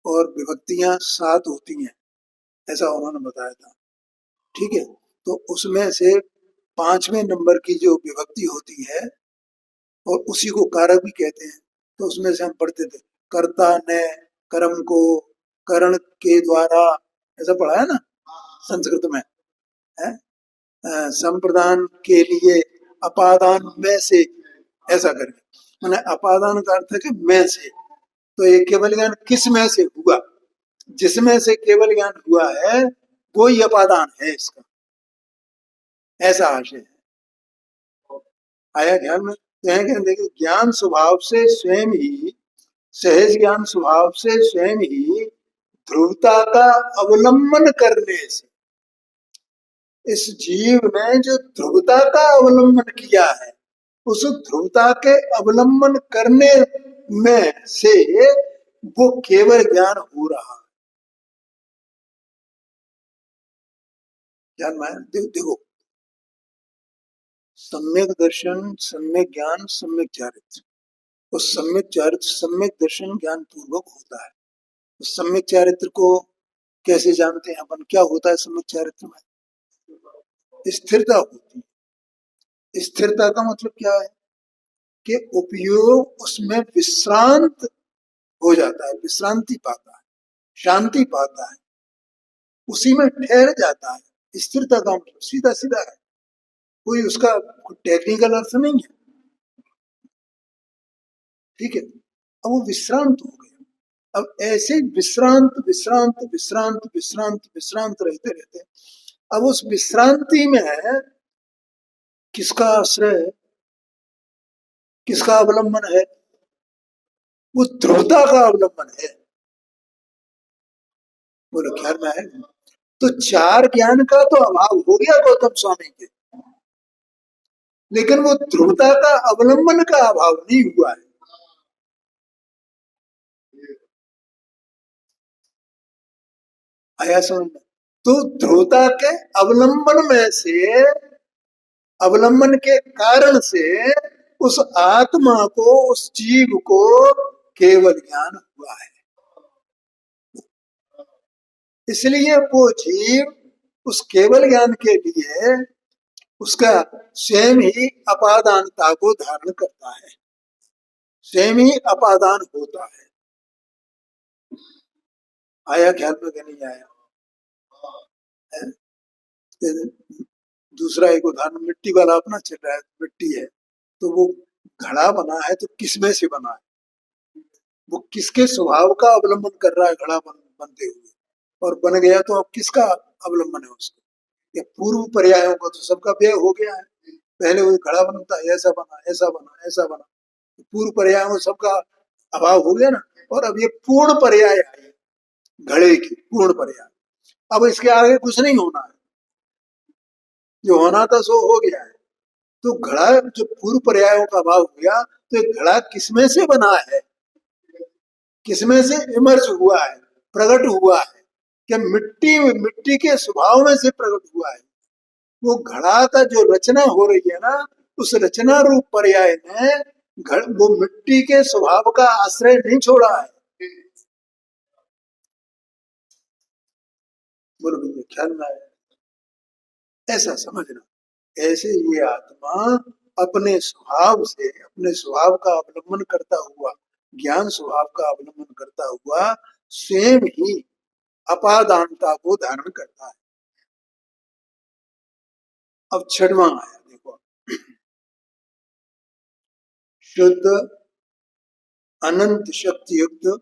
और विभक्तियां 7 होती हैं, ऐसा उन्होंने बताया था। ठीक है, तो उसमें से 5वें नंबर की जो विभक्ति होती है, और उसी को कारक भी कहते हैं। तो उसमें से हम पढ़ते थे, कर्ता ने कर्म को करण के द्वारा, ऐसा पढ़ा है ना संस्कृत में, है? संप्रदान के लिए अपादान में से, ऐसा करके, मैंने अपादान का अर्थ है कि मैं से। तो ये केवल ज्ञान किस में से हुआ? जिसमें से केवल ज्ञान हुआ है वो ही अपादान है इसका, ऐसा आशय है। आया ध्यान में? तो देखिए, ज्ञान स्वभाव से स्वयं ही, सहज ज्ञान स्वभाव से स्वयं ही ध्रुवता का अवलंबन करने से, इस जीव ने जो ध्रुवता का अवलंबन किया है, उस ध्रुवता के अवलंबन करने में से वो केवल ज्ञान हो रहा है। ज्ञान में देखो, सम्यक दर्शन, सम्यक ज्ञान, सम्यक चारित्र। और सम्यक चारित्र सम्यक दर्शन ज्ञान पूर्वक होता है। तो सम्यक चारित्र को कैसे जानते हैं अपन? क्या होता है सम्यक चारित्र में? स्थिरता होती है। स्थिरता का मतलब क्या है? कि उपयोग उसमें विश्रांत हो जाता है, विश्रांति पाता है, शांति पाता है, उसी में ठहर जाता है। स्थिरता का मतलब सीधा सीधा है, कोई उसका टेक्निकल अर्थ नहीं है। ठीक है, अब वो विश्रांत हो गया। अब ऐसे विश्रांत विश्रांत विश्रांत विश्रांत विश्रांत रहते रहते, अब उस विश्रांति में किसका आश्रय है, किसका अवलंबन है? वो ध्रुवता का अवलंबन है। बोलो ख्याल में आए? तो चार ज्ञान का तो अभाव हो गया गौतम स्वामी के, लेकिन वो ध्रुवता का अवलंबन का अभाव नहीं हुआ है। आया समझ में? तो ध्रुवता के अवलंबन में से, अवलंबन के कारण से उस आत्मा को, उस जीव को केवल ज्ञान हुआ है। इसलिए वो जीव उस केवल ज्ञान के लिए उसका स्वयं ही अपादानता को धारण करता है, स्वयं ही अपादान होता है। आया ख्याल में कि नहीं आया है? दूसरा एक उदाहरण मिट्टी वाला अपना चल रहा है, मिट्टी है तो वो घड़ा बना है तो किसमें से बना है? वो किसके स्वभाव का अवलंबन कर रहा है घड़ा बनते हुए, और बन गया तो अब किसका अवलंबन है उसको? ये पूर्व पर्यायों का तो सबका व्यय हो गया है। पहले वो घड़ा बनता है, ऐसा बना, ऐसा बना, ऐसा बना, तो पूर्व पर्यायों में सबका अभाव हो गया ना। और अब ये पूर्ण पर्याय है घड़े की, पूर्ण पर्याय। अब इसके आगे कुछ नहीं होना है, जो होना था सो हो गया है। तो घड़ा जो पूर्व पर्यायों का अभाव हो गया, तो ये घड़ा किसमें से बना है, किसमें से इमर्ज हुआ है, प्रकट हुआ है? क्या मिट्टी, मिट्टी के स्वभाव में से प्रकट हुआ है? वो घड़ा का जो रचना हो रही है ना, उस रचना रूप पर्याय ने वो मिट्टी के स्वभाव का आश्रय नहीं छोड़ा है। बोलो भैया ख्याल में आया? ऐसा समझना। ऐसे ये आत्मा अपने स्वभाव से, अपने स्वभाव का अवलंबन करता हुआ, ज्ञान स्वभाव का अवलंबन करता हुआ स्वयं ही अपादानता को धारण करता है। अब छठवां आया देखो, शुद्ध अनंत शक्ति युक्त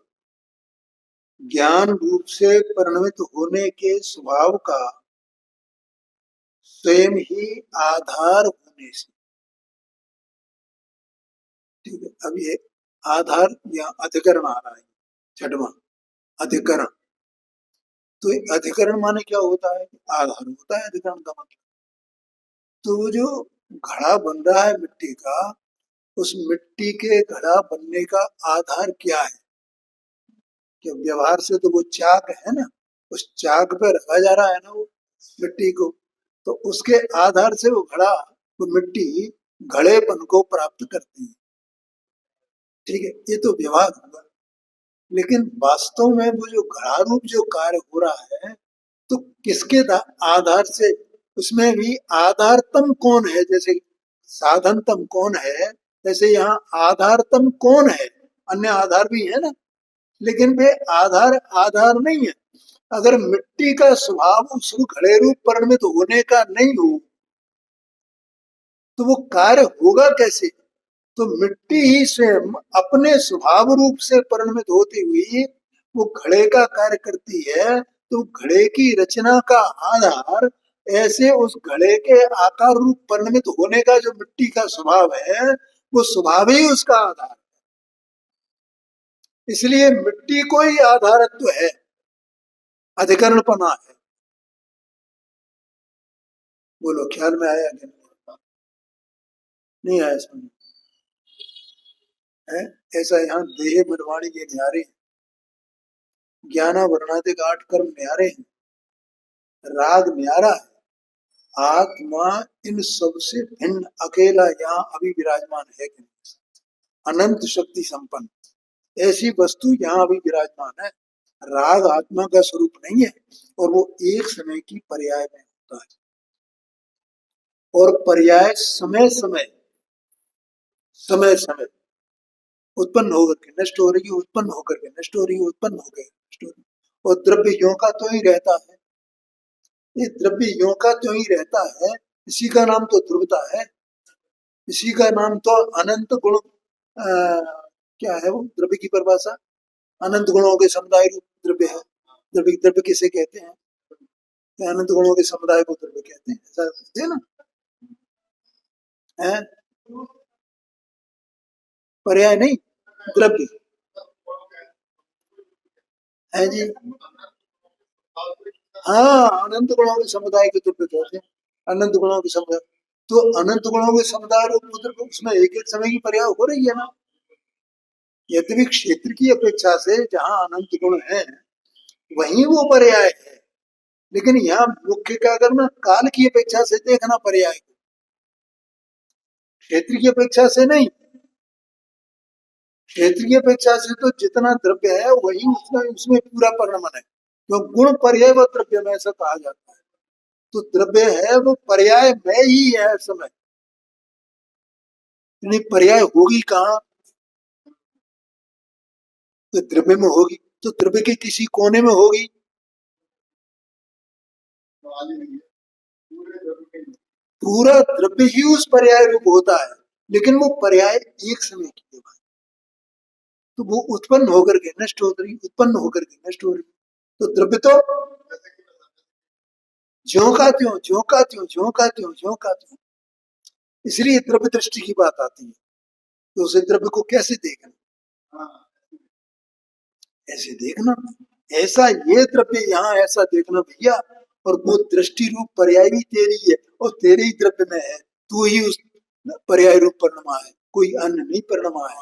ज्ञान रूप से परिणमित होने के स्वभाव का स्वयं ही आधार होने से। ठीक है, अब ये आधार या अधिकरण आ रहा है, छठवां अधिकरण। तो अधिकरण माने क्या होता है? आधार होता है अधिकरण का मतलब। तो वो जो घड़ा बन रहा है मिट्टी का, उस मिट्टी के घड़ा बनने का आधार क्या है? कि व्यवहार से तो वो चाक है ना, उस चाक पे रखा जा रहा है ना वो मिट्टी को, तो उसके आधार से वो घड़ा, वो मिट्टी घड़ेपन को प्राप्त करती है। ठीक है, ये तो व्यवहार हुआ। लेकिन वास्तव में वो जो घड़ा रूप जो कार्य हो रहा है, तो किसके आधार से? उसमें भी आधारतम कौन है? जैसे साधनतम कौन है, जैसे यहाँ आधारतम कौन है? अन्य आधार भी है ना, लेकिन वे आधार आधार नहीं है। अगर मिट्टी का स्वभाव उस घड़े रूप परिणमित होने का नहीं हो, तो वो कार्य होगा कैसे? तो मिट्टी ही स्वयं अपने स्वभाव रूप से परिणमित होती हुई वो घड़े का कार्य करती है। तो घड़े की रचना का आधार, ऐसे उस घड़े के आकार रूप परिणमित होने का जो मिट्टी का स्वभाव है, वो स्वभाव ही उसका आधार है। इसलिए मिट्टी को ही आधारत्व है, अधिकरणपना है। बोलो ख्याल में आया कि नहीं आया? समझ है? ऐसा यहाँ देह मनवाणी ये न्यारे, ज्ञाना वर्णाधिक 8 कर्म न्यारे हैं, राग न्यारा है, आत्मा इन सबसे भिन्न अकेला यहाँ अभी विराजमान है कि नहीं? अनंत शक्ति संपन्न ऐसी वस्तु यहाँ अभी विराजमान है। राग आत्मा का स्वरूप नहीं है, और वो एक समय की पर्याय में होता है, और पर्याय समय समय, समय समय उत्पन्न होकर के नष्ट हो रही है, उत्पन्न होकर के नष्ट हो रही है, उत्पन्न होकर नष्ट हो रही है। और द्रव्य यों का तो ही रहता है, ये द्रव्य यों का तो ही रहता है, इसी का नाम तो ध्रुवता है, इसी का नाम तो अनंत गुण, क्या है वो द्रव्य की परिभाषा? अनंत गुणों के समुदाय रूप द्रव्य है। द्रव्य, द्रव्य किसे कहते हैं? अनंत गुणों के समुदाय को द्रव्य कहते हैं, ऐसा कहते हैं ना? है पर्याय नहीं, द्रव्य है जी। हाँ, अनंत गुणों के समुदाय के द्रव्य कहते हैं। अनंत गुणों के समुदाय, तो अनंत गुणों के समुदाय रूप द्रव्य, उसमें एक एक समय की पर्याय हो रही है ना। यद्यपि क्षेत्र की अपेक्षा से जहाँ अनंत गुण है वहीं वो पर्याय है, लेकिन यहाँ मुख्य क्या करना, काल की अपेक्षा से देखना पर्याय को, क्षेत्र की अपेक्षा से नहीं। क्षेत्र की अपेक्षा से तो जितना द्रव्य है वही उसमें उसमें पूरा परिणमन है, तो गुण पर्याय व द्रव्य में ऐसा कहा जाता है। तो द्रव्य है वो पर्याय में ही है हर समय, यानी पर्याय होगी कहाँ, तो द्रव्य में होगी, तो द्रव्य के किसी कोने में होगी, पूरा द्रव्य ही उस पर्याय रूप होता है, लेकिन वो पर्याय एक समय की है भाई। तो वो उत्पन्न होकर के नष्ट हो रही, उत्पन्न होकर के नष्ट हो रही, तो द्रव्य तो ज्यों का त्यों, ज्यों का त्यों, ज्यों का त्यों, ज्यों का त्यों। इसलिए द्रव्य दृष्टि की बात आती है, तो उसे द्रव्य को कैसे देखना, ऐसे देखना, ऐसा ये द्रव्य यहाँ ऐसा देखना भैया, और वो दृष्टि रूप पर्याय भी तेरी है और तेरे ही द्रव्य में है, तू ही उस पर्याय रूप परिणमा है, कोई अन्य नहीं परिणमा है।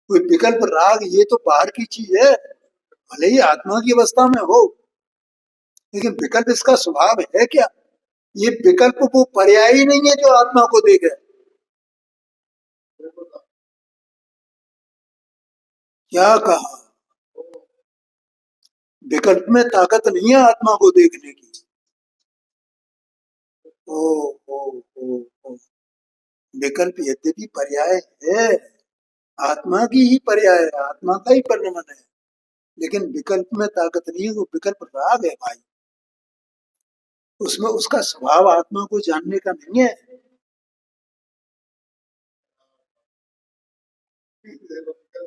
कोई विकल्प राग ये तो बाहर की चीज है, भले ही आत्मा की अवस्था में हो, लेकिन विकल्प इसका स्वभाव है क्या, ये विकल्प वो पर्याय ही नहीं है जो आत्मा को देखे। क्या कहा, विकल्प में ताकत नहीं है आत्मा को देखने की। ओ, ओ, ओ, विकल्प यद्यपि पर्याय है, आत्मा की ही पर्याय है, आत्मा का ही परिणमन है, लेकिन विकल्प में ताकत नहीं है, वो विकल्प राग है भाई, उसमें उसका स्वभाव आत्मा को जानने का नहीं है।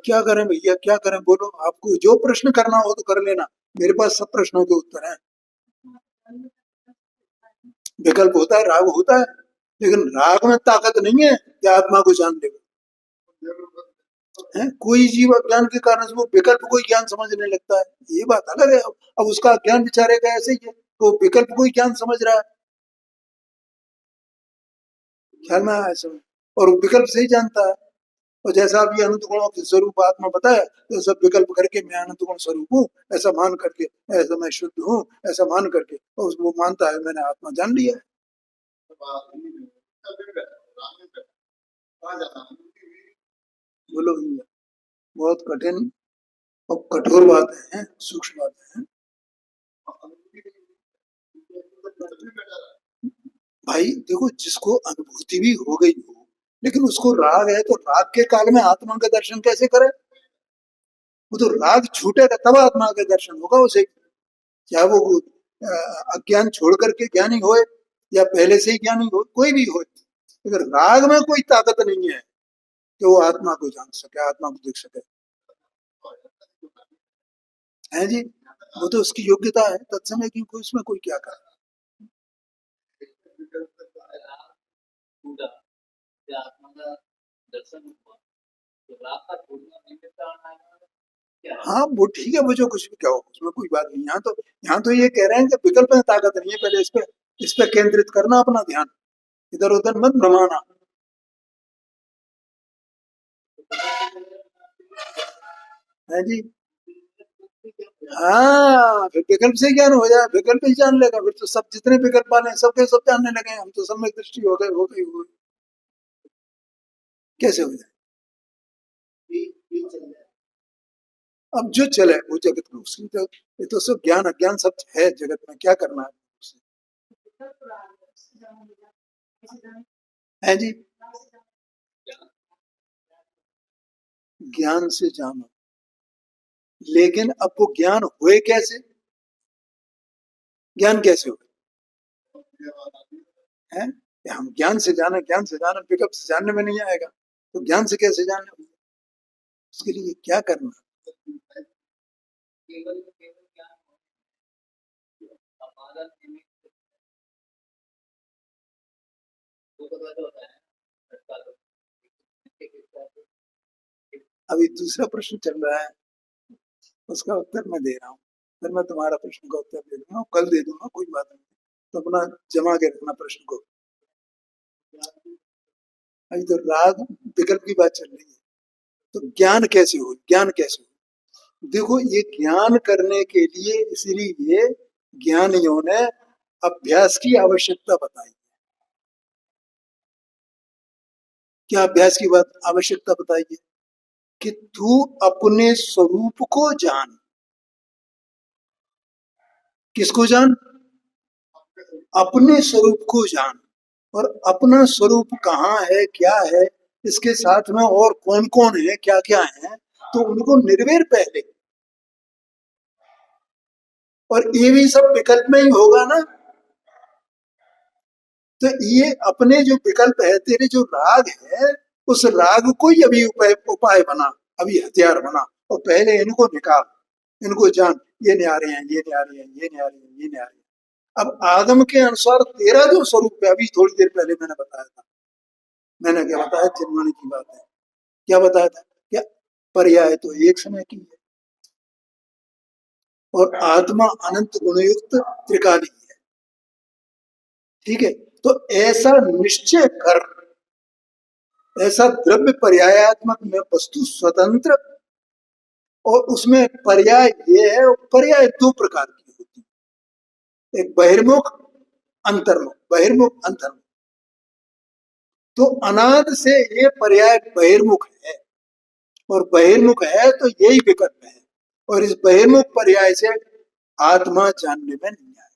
क्या करें भैया, क्या करें, बोलो, आपको जो प्रश्न करना हो तो कर लेना, मेरे पास सब प्रश्नों के उत्तर हैं। विकल्प होता है, राग होता है, लेकिन राग में ताकत नहीं है कि आत्मा को जान ले। है कोई जीव अज्ञान के कारण से वो विकल्प को ही ज्ञान समझने लगता है, ये बात अलग है। अब उसका ज्ञान बेचारे का ऐसे ही है, वो विकल्प को ही ज्ञान समझ रहा है, ख्याल में आया समझ, और वो विकल्प से ही जानता है। और जैसा अभी अनंत गुणों के स्वरूप आत्मा बताया, तो सब विकल्प करके मैं अनंत गुण स्वरूप हूँ ऐसा मान करके, ऐसा मैं शुद्ध हूँ ऐसा मान करके, और वो मानता है मैंने आत्मा जान लिया है। बोलो भैया, बहुत कठिन और कठोर बातें हैं, सूक्ष्म बातें हैं भाई। देखो, जिसको अनुभूति भी हो गई हो, लेकिन उसको राग है, तो राग के काल में आत्मा का दर्शन कैसे करे, वो तो राग छूटेगा तब आत्मा का दर्शन होगा उसे, चाहे वो अज्ञान छोड़ करके ज्ञानी होए या पहले से ही ज्ञानी हो, कोई भी हो, अगर राग में कोई ताकत नहीं है कि वो आत्मा को जान सके, आत्मा को देख सके, है जी, वो तो उसकी योग्यता है तत्समय की, कोई उसमें कोई क्या कर। हाँ वो ठीक है, वो जो कुछ भी कहो उसमें कोई बात नहीं, यहाँ तो ये कह रहे हैं कि विकल्प में ताकत नहीं है, पहले इस पे केंद्रित करना अपना ध्यान, इधर उधर मत भ्रमाना। है जी, हाँ फिर विकल्प से ज्ञान हो जाए, विकल्प ही जान लेगा, फिर तो सब जितने विकल्प वाले हैं सबके सब जानने लगे, हम तो सम्यक दृष्टि हो गए, हो गई, हो गई। कैसे हो जाए, अब जो चले वो जगत में, उसकी तो ये तो सब ज्ञान अज्ञान सब है जगत में, क्या करना है उससे। है जी, ज्ञान से जानो, लेकिन अब वो ज्ञान हुए कैसे, ज्ञान कैसे हुए है, हम ज्ञान से जाने पिकअप से जानने में नहीं आएगा, तो ज्ञान से कैसे जानने, उसके लिए क्या करना। अभी दूसरा प्रश्न चल रहा है, उसका उत्तर मैं दे रहा हूँ। फिर मैं तुम्हारा प्रश्न का उत्तर दे दूंगा, कल दे दूंगा, कोई बात नहीं। तो अपना जमा के रखना प्रश्न को। अभी तो राग विकल्प की बात चल रही है। तो ज्ञान कैसे हो, ज्ञान कैसे हो? देखो, ये ज्ञान करने के लिए इसीलिए ज्ञानियों ने अभ्यास की आवश्यकता बताई। क्या अभ्यास की बात आवश्यकता बताई है? कि तू अपने स्वरूप को जान। किसको जान? अपने स्वरूप को जान। और अपना स्वरूप कहाँ है, क्या है, इसके साथ में और कौन कौन है, क्या क्या है, तो उनको निर्वेर पहले। और ये भी सब विकल्प में ही होगा ना। तो ये अपने जो विकल्प है, तेरे जो राग है, उस राग को ही अभी उपाय उपाय बना, अभी हथियार बना। और पहले इनको निकाल, इनको जान। ये नहीं आ रहे हैं, ये नहीं आ रहे हैं, ये नहीं आ रहे हैं, ये नहीं आ रहे हैं। अब आगम के अनुसार तेरा जो स्वरूप है, अभी थोड़ी देर पहले मैंने बताया था, मैंने क्या बताया, चिन्मणि की बात है। क्या बताया था? क्या पर्याय तो एक समय की है, और आत्मा अनंत गुणयुक्त त्रिकाली है। ठीक है? तो ऐसा निश्चय कर, ऐसा द्रव्य पर्यायात्मक में वस्तु स्वतंत्र, और उसमें पर्याय ये है, पर्याय दो प्रकार की होती है, एक बहिर्मुख, अंतर्मुख। बहिर्मुख, अंतर्मुख। तो अनाद से ये पर्याय बहिर्मुख है, और बहिर्मुख है तो यही विकल्प है। और इस बहिर्मुख पर्याय से आत्मा जानने में नहीं आए।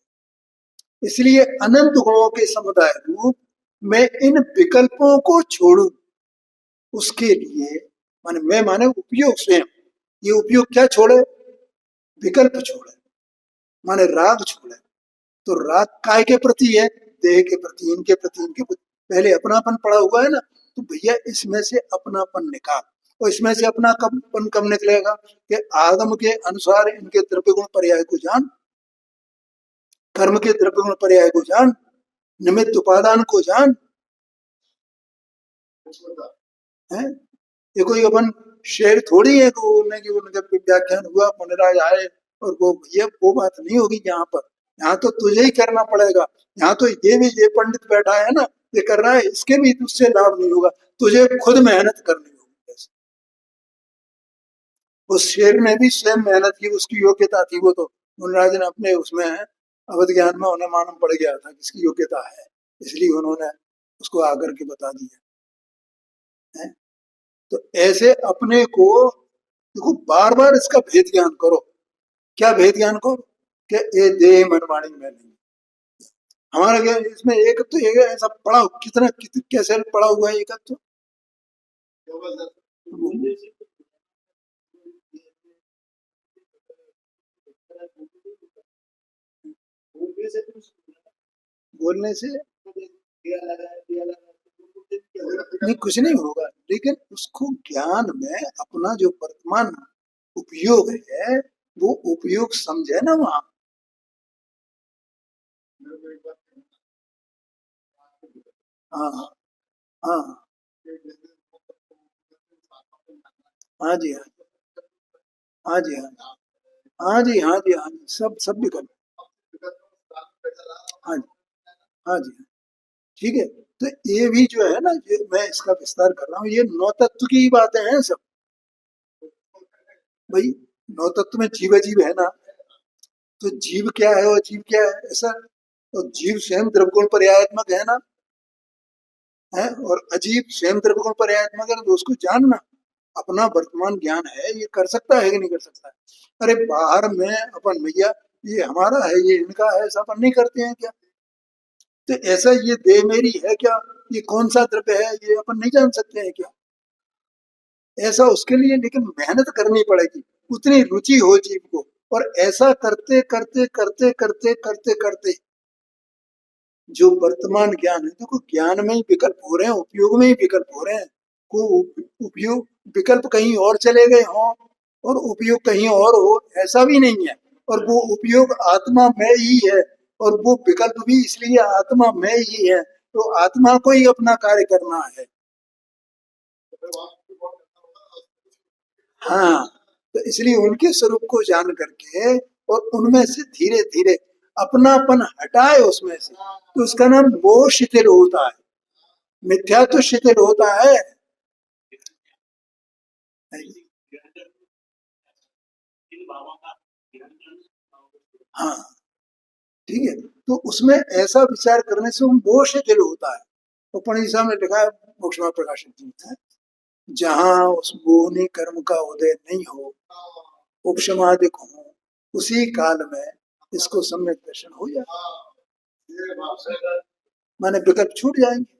इसलिए अनंत गुणों के समुदाय रूप में इन विकल्पों को छोड़ू, उसके लिए माने, मैं माने उपयोग स्वयं। ये उपयोग क्या छोड़े? विकल्प छोड़े, माने राग छोड़े। तो राग काय के प्रति है? देह के प्रति, इनके प्रति, इनके प्रति। पहले अपनापन पड़ा हुआ है ना, तो भैया इसमें से अपनापन निकाल। और इसमें से अपनापन कब निकलेगा? कि आगम के अनुसार इनके द्रव्य गुण पर्याय को जान, कर्म के द्रव्य गुण पर्याय को जान, निमित्त उपादान को जान। है? ये कोई अपन शेर थोड़ी है कि उनका व्याख्यान हुआ, पुनराज आए, और वो ये वो बात नहीं होगी यहाँ पर। यहाँ तो तुझे ही करना पड़ेगा। यहाँ तो ये भी, ये पंडित बैठा है ना, ये कर रहा है, इसके भी तुझसे लाभ नहीं होगा, तुझे खुद मेहनत करनी होगी। उस शेर ने भी स्वयं मेहनत की, उसकी योग्यता थी। वो तो मुनराज ने अपने उसमें अवध ज्ञान में उन्हें मालूम पड़ गया था किसकी योग्यता है, इसलिए उन्होंने उसको आकर के बता दिया है। तो ऐसे अपने को देखो, बार बार इसका भेद ज्ञान करो। क्या भेद ज्ञान करो? कि ये देह मनवाणी में नहीं। हमारा क्या इसमें एक तो एक ऐसा पड़ा, कितना कैसे पड़ा हुआ है एक तो। बोलने से नहीं, कुछ नहीं होगा, लेकिन उसको ज्ञान में अपना जो वर्तमान उपयोग है, वो उपयोग समझे ना वहां। हाँ, हाँ, हाँ जी, हाँ, हाँ जी, हाँ, हाँ जी, हाँ जी, हाँ जी, सब सब विकल्प। हाँ जी, हाँ जी, ठीक है। तो ये भी जो है ना, ये मैं इसका विस्तार कर रहा हूँ, ये नौ तत्व की बातें हैं सब। भाई, नौ तत्व में जीव अजीब है ना, तो जीव क्या है और जीव क्या है, ऐसा। तो जीव स्वयं द्रव्यगुण पर्यायात्मक है ना, है, और अजीब स्वयं द्रव्यगुण पर्यायात्मक है, तो उसको जानना। अपना वर्तमान ज्ञान है, ये कर सकता है कि नहीं कर सकता है? अरे बाहर में अपन भैया, ये हमारा है, ये इनका है, ऐसा अपन नहीं करते हैं क्या? तो ऐसा ये देह मेरी है क्या, ये कौन सा द्रव्य है, ये अपन नहीं जान सकते हैं क्या? ऐसा उसके लिए लेकिन मेहनत करनी पड़ेगी, उतनी रुचि हो जीव को। और ऐसा करते करते करते करते करते करते जो वर्तमान ज्ञान है, देखो ज्ञान में ही विकल्प हो रहे हैं, उपयोग में ही विकल्प हो रहे हैं। को उपयोग, विकल्प कहीं और चले गए हों और उपयोग कहीं और हो, ऐसा भी नहीं है। और वो उपयोग आत्मा में ही है, और वो विकल्प भी इसलिए आत्मा में ही है। तो आत्मा को ही अपना कार्य करना है। हाँ, तो इसलिए उनके स्वरूप को जान करके और उनमें से धीरे धीरे अपनापन हटाए उसमें से, तो उसका नाम मोह शिथिल होता है। मिथ्या तो शिथिल होता है। हाँ, ठीक है। तो उसमें ऐसा विचार करने से वो मोह शिथिल होता है। तो पणिसा में लिखा है, मोक्षमा प्रकाशन जी में, जहां उस मोहनी कर्म का उदय नहीं हो, उपशमादिक हो, उसी काल में इसको सम्यक दर्शन हो जाए, माने विकल्प छूट जाएंगे।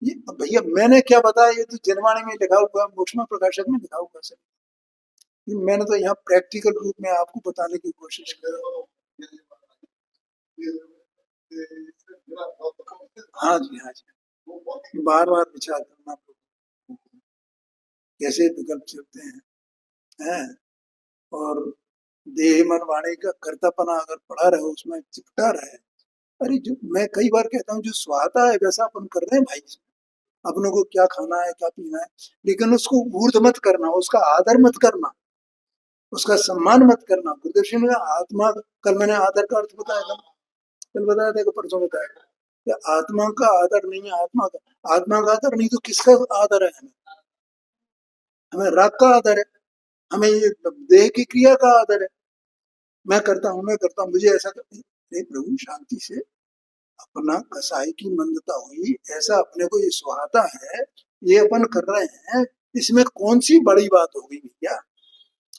ये भैया मैंने क्या बताया, ये तो जनवाणी में लिखा हुआ, मोक्षमा प्रकाशक में लिखा हुआ सर। मैंने तो यहाँ प्रैक्टिकल रूप में आपको बताने की कोशिश की। हाँ जी, हाँ जी, बार बार विचार करना कैसे विकल्प चलते हैं। और देह मन वाणी का कर्तापना अगर पड़ा रहे, उसमें चिपटा रहे। अरे जो मैं कई बार कहता हूँ, जो स्वाता है वैसा अपन कर रहे हैं भाई। अपनों को क्या खाना है, क्या पीना है, लेकिन उसको ऊर्ध मत करना, उसका आदर मत करना, उसका सम्मान मत करना। गुरुदेव सिंह ने आत्मा, कल मैंने आदर का अर्थ बताया था, कल बताया था कि परसों बताया था कि आत्मा का आदर नहीं है, आत्मा का आदर नहीं तो किसका आदर है? हमें हमें राग का आदर है, हमें ये देह की क्रिया का आदर है। मैं करता हूँ, मैं करता हूँ, मुझे ऐसा नहीं। प्रभु शांति से, अपना कसाई की मंदता हुई, ऐसा अपने को ये सुहाता है, ये अपन कर रहे हैं, इसमें कौन सी बड़ी बात हो गई भैया?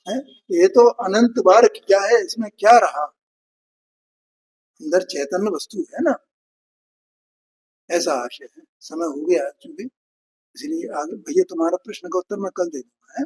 है, ये तो अनंत बार किया है, इसमें क्या रहा? अंदर चैतन्य वस्तु है ना। ऐसा आशय है। समय हो गया एक्चुअली, इसलिए आगे भैया तुम्हारा प्रश्न का उत्तर मैं कल दे दूंगा। है